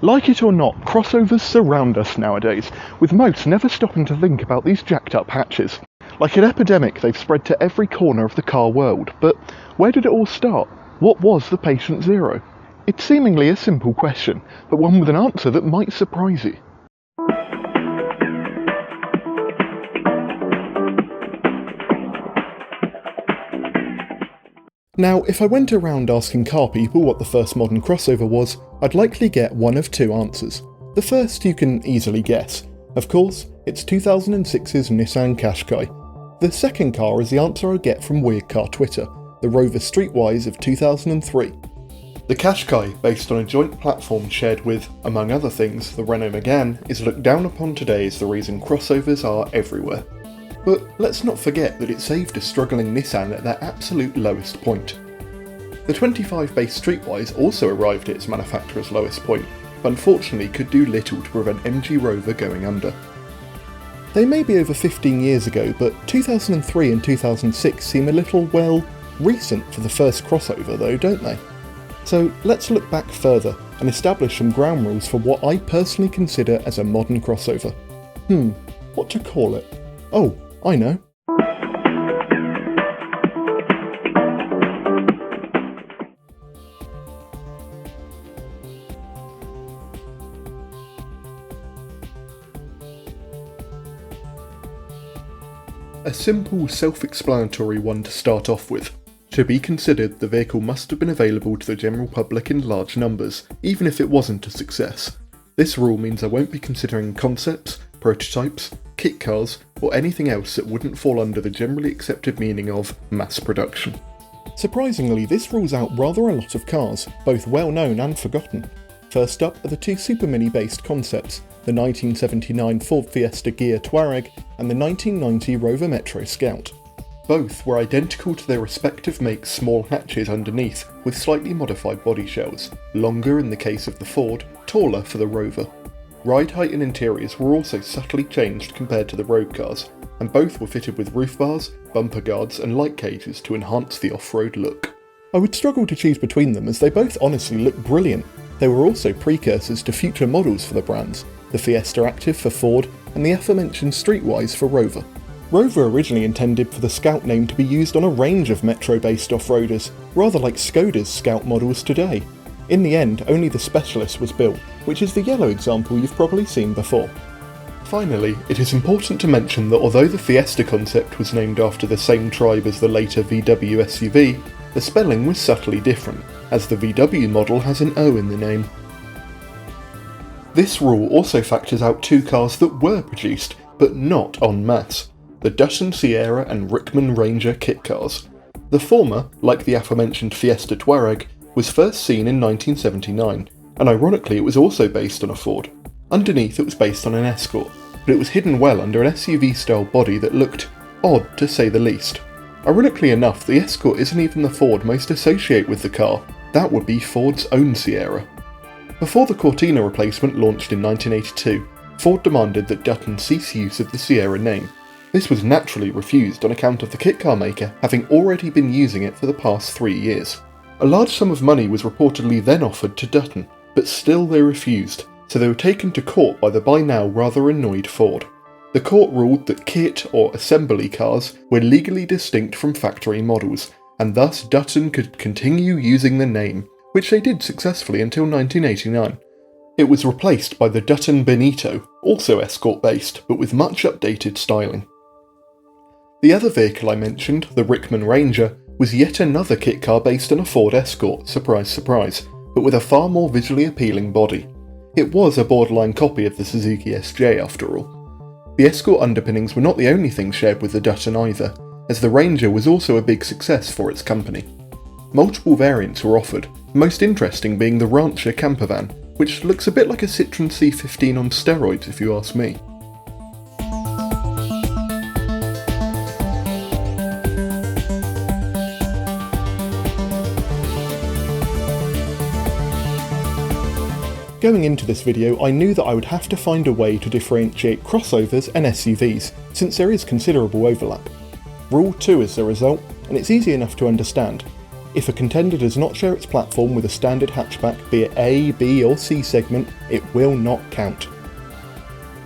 Like it or not, crossovers surround us nowadays, with most never stopping to think about these jacked up hatches. Like an epidemic, they've spread to every corner of the car world, but where did it all start? What was the patient zero? It's seemingly a simple question, but one with an answer that might surprise you. Now, if I went around asking car people what the first modern crossover was, I'd likely get one of two answers. The first you can easily guess. Of course, it's 2006's Nissan Qashqai. The second car is the answer I get from Weird Car Twitter, the Rover Streetwise of 2003. The Qashqai, based on a joint platform shared with, among other things, the Renault Megane, is looked down upon today as the reason crossovers are everywhere. But let's not forget that it saved a struggling Nissan at their absolute lowest point. The 25 base Streetwise also arrived at its manufacturer's lowest point, but unfortunately could do little to prevent MG Rover going under. They may be over 15 years ago, but 2003 and 2006 seem a little, well, recent for the first crossover though, don't they? So let's look back further and establish some ground rules for what I personally consider as a modern crossover. What to call it? Oh, I know. A simple, self-explanatory one to start off with. To be considered, the vehicle must have been available to the general public in large numbers, even if it wasn't a success. This rule means I won't be considering concepts, prototypes, kit cars, or anything else that wouldn't fall under the generally accepted meaning of mass production. Surprisingly, this rules out rather a lot of cars, both well known and forgotten. First up are the two Super Mini based concepts, the 1979 Ford Fiesta Ghia Touareg and the 1990 Rover Metro Scout. Both were identical to their respective makes' small hatches underneath, with slightly modified body shells, longer in the case of the Ford, taller for the Rover. Ride height and interiors were also subtly changed compared to the road cars, and both were fitted with roof bars, bumper guards and light cages to enhance the off-road look. I would struggle to choose between them as they both honestly look brilliant. They were also precursors to future models for the brands, the Fiesta Active for Ford and the aforementioned Streetwise for Rover. Rover originally intended for the Scout name to be used on a range of Metro-based off-roaders, rather like Skoda's Scout models today. In the end, only the Specialist was built, which is the yellow example you've probably seen before. Finally, it is important to mention that although the Fiesta concept was named after the same tribe as the later VW SUV, the spelling was subtly different, as the VW model has an O in the name. This rule also factors out two cars that were produced, but not en masse, the Dutton Sierra and Rickman Ranger kit cars. The former, like the aforementioned Fiesta Touareg, was first seen in 1979, and ironically it was also based on a Ford. Underneath it was based on an Escort, but it was hidden well under an SUV-style body that looked odd to say the least. Ironically enough, the Escort isn't even the Ford most associate with the car, that would be Ford's own Sierra. Before the Cortina replacement launched in 1982, Ford demanded that Dutton cease use of the Sierra name. This was naturally refused on account of the kit car maker having already been using it for the past 3 years. A large sum of money was reportedly then offered to Dutton, but still they refused, so they were taken to court by the by now rather annoyed Ford. The court ruled that kit or assembly cars were legally distinct from factory models, and thus Dutton could continue using the name, which they did successfully until 1989. It was replaced by the Dutton Benito, also Escort based, but with much updated styling. The other vehicle I mentioned, the Rickman Ranger, was yet another kit car based on a Ford Escort, surprise surprise, but with a far more visually appealing body. It was a borderline copy of the Suzuki SJ after all. The Escort underpinnings were not the only thing shared with the Dutton either, as the Ranger was also a big success for its company. Multiple variants were offered, the most interesting being the Rancher campervan, which looks a bit like a Citroen C15 on steroids if you ask me. Going into this video, I knew that I would have to find a way to differentiate crossovers and SUVs, since there is considerable overlap. Rule 2 is the result, and it's easy enough to understand. If a Contender does not share its platform with a standard hatchback, be it A, B or C segment, it will not count.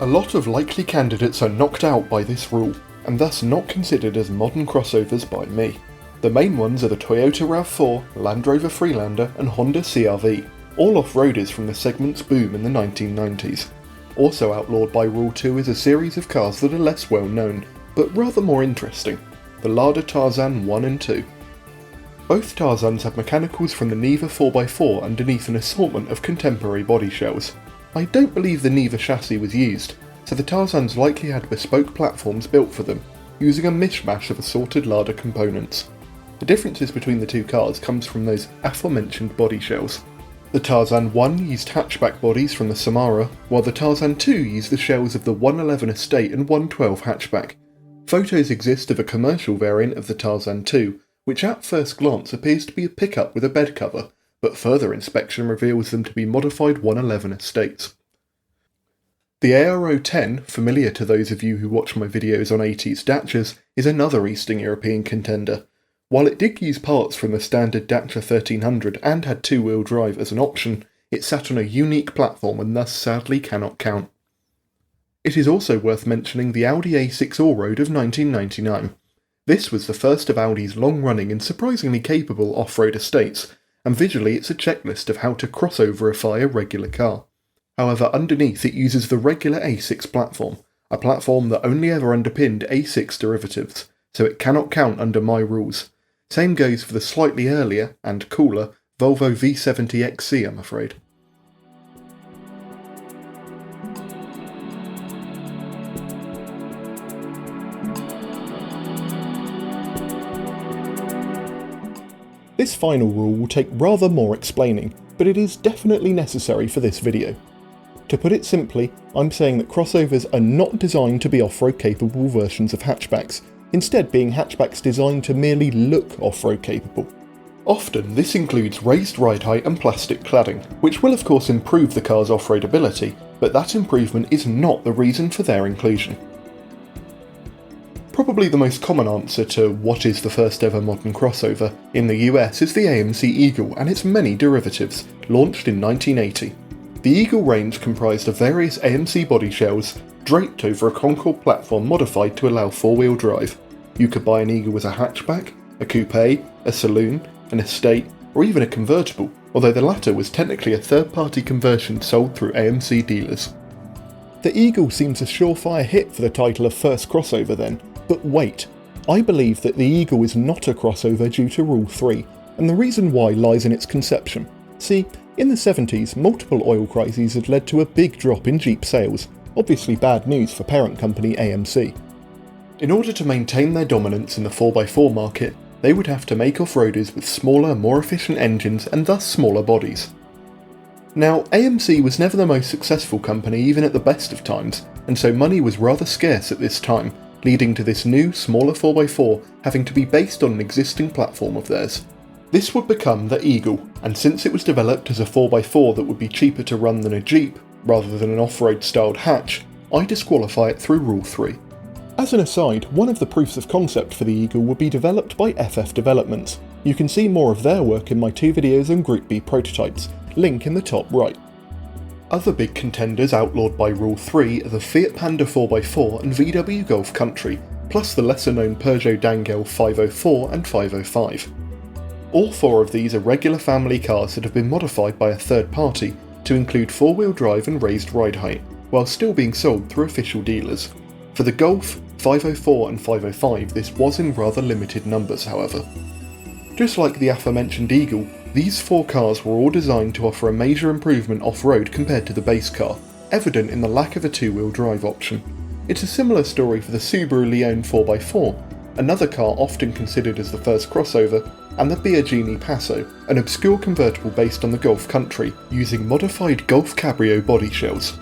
A lot of likely candidates are knocked out by this rule, and thus not considered as modern crossovers by me. The main ones are the Toyota RAV4, Land Rover Freelander and Honda CR-V, all off-roaders from the segment's boom in the 1990s. Also outlawed by Rule 2 is a series of cars that are less well known, but rather more interesting, the Lada Tarzan 1 and 2. Both Tarzans have mechanicals from the Niva 4x4 underneath an assortment of contemporary body shells. I don't believe the Niva chassis was used, so the Tarzans likely had bespoke platforms built for them, using a mishmash of assorted Lada components. The differences between the two cars comes from those aforementioned body shells. The Tarzan 1 used hatchback bodies from the Samara, while the Tarzan 2 used the shells of the 111 Estate and 112 hatchback. Photos exist of a commercial variant of the Tarzan 2, which at first glance appears to be a pickup with a bed cover, but further inspection reveals them to be modified 111 Estates. The ARO 10, familiar to those of you who watch my videos on 80s Dachas, is another Eastern European contender. While it did use parts from the standard Dacia 1300 and had two-wheel drive as an option, it sat on a unique platform and thus sadly cannot count. It is also worth mentioning the Audi A6 Allroad of 1999. This was the first of Audi's long-running and surprisingly capable off-road estates, and visually it's a checklist of how to crossoverify a regular car. However, underneath it uses the regular A6 platform, a platform that only ever underpinned A6 derivatives, so it cannot count under my rules. Same goes for the slightly earlier, and cooler, Volvo V70 XC, I'm afraid. This final rule will take rather more explaining, but it is definitely necessary for this video. To put it simply, I'm saying that crossovers are not designed to be off-road capable versions of hatchbacks, instead being hatchbacks designed to merely look off-road capable. Often this includes raised ride height and plastic cladding, which will of course improve the car's off-road ability, but that improvement is not the reason for their inclusion. Probably the most common answer to what is the first ever modern crossover in the US is the AMC Eagle and its many derivatives, launched in 1980. The Eagle range comprised of various AMC body shells draped over a Concorde platform modified to allow four-wheel drive. You could buy an Eagle as a hatchback, a coupe, a saloon, an estate, or even a convertible, although the latter was technically a third-party conversion sold through AMC dealers. The Eagle seems a surefire hit for the title of first crossover then, but wait, I believe that the Eagle is not a crossover due to Rule 3, and the reason why lies in its conception. See, in the 70s, multiple oil crises had led to a big drop in Jeep sales, obviously bad news for parent company AMC. In order to maintain their dominance in the 4x4 market, they would have to make off-roaders with smaller, more efficient engines and thus smaller bodies. Now, AMC was never the most successful company even at the best of times, and so money was rather scarce at this time, leading to this new, smaller 4x4 having to be based on an existing platform of theirs. This would become the Eagle, and since it was developed as a 4x4 that would be cheaper to run than a Jeep, rather than an off-road styled hatch, I disqualify it through Rule 3. As an aside, one of the proofs of concept for the Eagle would be developed by FF Developments. You can see more of their work in my 2 videos on Group B prototypes, link in the top right. Other big contenders outlawed by Rule 3 are the Fiat Panda 4x4 and VW Golf Country, plus the lesser known Peugeot Dangel 504 and 505. All 4 of these are regular family cars that have been modified by a third party to include four-wheel drive and raised ride height, while still being sold through official dealers. For the Golf, 504 and 505 this was in rather limited numbers however. Just like the aforementioned Eagle, these 4 cars were all designed to offer a major improvement off-road compared to the base car, evident in the lack of a two-wheel drive option. It's a similar story for the Subaru Leone 4x4, another car often considered as the first crossover, and the Biagini Passo, an obscure convertible based on the Golf Country, using modified Golf Cabrio body shells.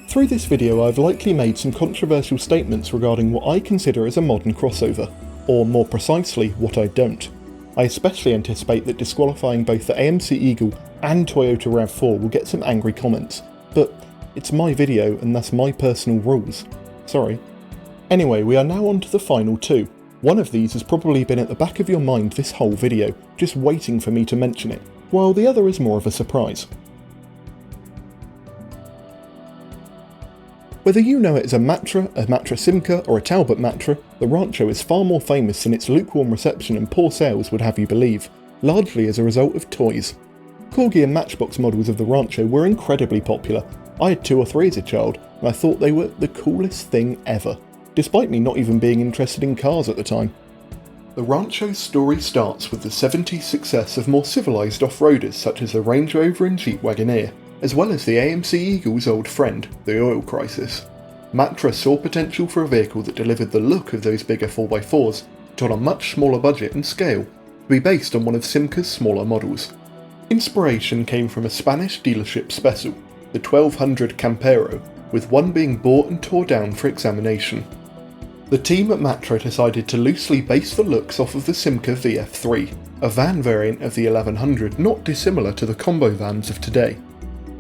Through this video I've likely made some controversial statements regarding what I consider as a modern crossover, or more precisely, what I don't. I especially anticipate that disqualifying both the AMC Eagle and Toyota RAV4 will get some angry comments, but it's my video and thus my personal rules. Sorry. Anyway, we are now on to the final two. One of these has probably been at the back of your mind this whole video, just waiting for me to mention it, while the other is more of a surprise. Whether you know it as a Matra Simca or a Talbot Matra, the Rancho is far more famous than its lukewarm reception and poor sales would have you believe, largely as a result of toys. Corgi and Matchbox models of the Rancho were incredibly popular. I had 2 or 3 as a child, and I thought they were the coolest thing ever, despite me not even being interested in cars at the time. The Rancho's story starts with the 70s success of more civilised off-roaders such as the Range Rover and Jeep Wagoneer, as well as the AMC Eagle's old friend, the oil crisis. Matra saw potential for a vehicle that delivered the look of those bigger 4x4s, but on a much smaller budget and scale, to be based on one of Simca's smaller models. Inspiration came from a Spanish dealership special, the 1200 Campero, with one being bought and tore down for examination. The team at Matra decided to loosely base the looks off of the Simca VF3, a van variant of the 1100 not dissimilar to the combo vans of today.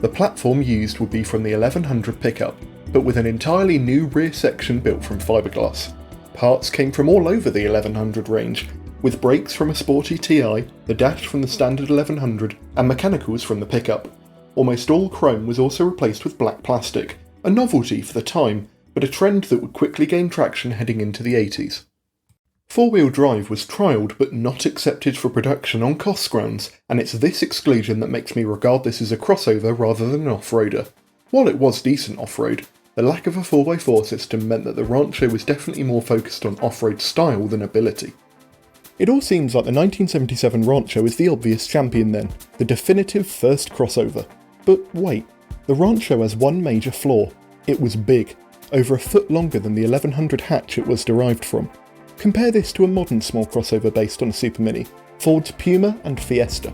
The platform used would be from the 1100 pickup, but with an entirely new rear section built from fiberglass. Parts came from all over the 1100 range, with brakes from a sporty TI, the dash from the standard 1100, and mechanicals from the pickup. Almost all chrome was also replaced with black plastic, a novelty for the time, but a trend that would quickly gain traction heading into the 80s. Four-wheel drive was trialled but not accepted for production on cost grounds, and it's this exclusion that makes me regard this as a crossover rather than an off-roader. While it was decent off-road, the lack of a 4x4 system meant that the Rancho was definitely more focused on off-road style than ability. It all seems like the 1977 Rancho is the obvious champion then, the definitive first crossover. But wait, the Rancho has one major flaw. It was big, over a foot longer than the 1100 hatch it was derived from. Compare this to a modern small crossover based on a Super Mini, Ford's Puma and Fiesta.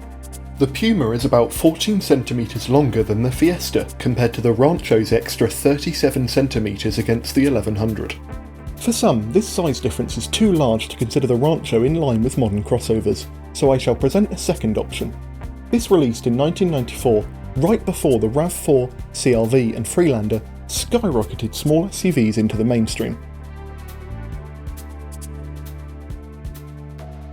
The Puma is about 14 cm longer than the Fiesta compared to the Rancho's extra 37 cm against the 1100. For some, this size difference is too large to consider the Rancho in line with modern crossovers, so I shall present a second option. This released in 1994, right before the RAV4, CR-V and Freelander skyrocketed small SUVs into the mainstream.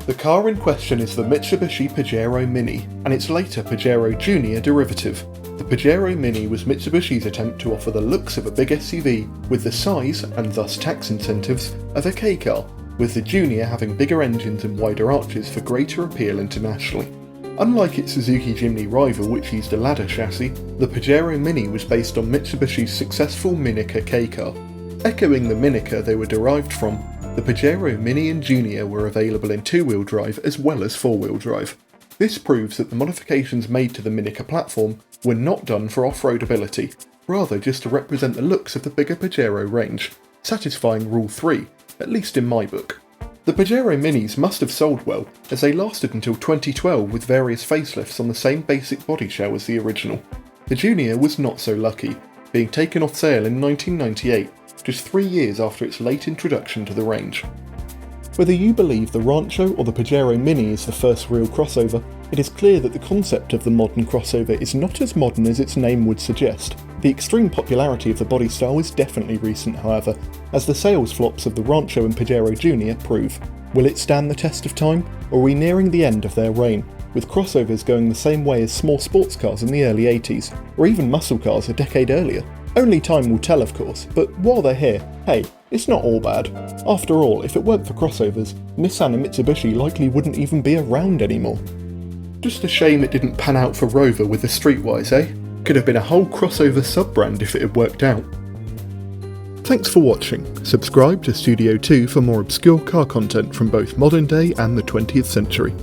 The car in question is the Mitsubishi Pajero Mini, and its later Pajero Junior derivative. The Pajero Mini was Mitsubishi's attempt to offer the looks of a big SUV with the size, and thus tax incentives, of a K car, with the Junior having bigger engines and wider arches for greater appeal internationally. Unlike its Suzuki Jimny rival, which used a ladder chassis, the Pajero Mini was based on Mitsubishi's successful Minica K car. Echoing the Minica they were derived from, the Pajero Mini and Junior were available in two-wheel drive as well as four-wheel drive. This proves that the modifications made to the Minica platform were not done for off-road ability, rather just to represent the looks of the bigger Pajero range, satisfying Rule 3, at least in my book. The Pajero Minis must have sold well, as they lasted until 2012 with various facelifts on the same basic body shell as the original. The Junior was not so lucky, being taken off sale in 1998, just 3 years after its late introduction to the range. Whether you believe the Rancho or the Pajero Mini is the first real crossover, it is clear that the concept of the modern crossover is not as modern as its name would suggest. The extreme popularity of the body style is definitely recent, however, as the sales flops of the Rancho and Pajero Junior prove. Will it stand the test of time, or are we nearing the end of their reign, with crossovers going the same way as small sports cars in the early 80s, or even muscle cars a decade earlier? Only time will tell, of course, but while they're here, hey, it's not all bad. After all, if it weren't for crossovers, Nissan and Mitsubishi likely wouldn't even be around anymore. Just a shame it didn't pan out for Rover with the Streetwise, eh? Could have been a whole crossover sub-brand if it had worked out. Thanks for watching. Subscribe to Studio 2 for more obscure car content from both modern day and the 20th century.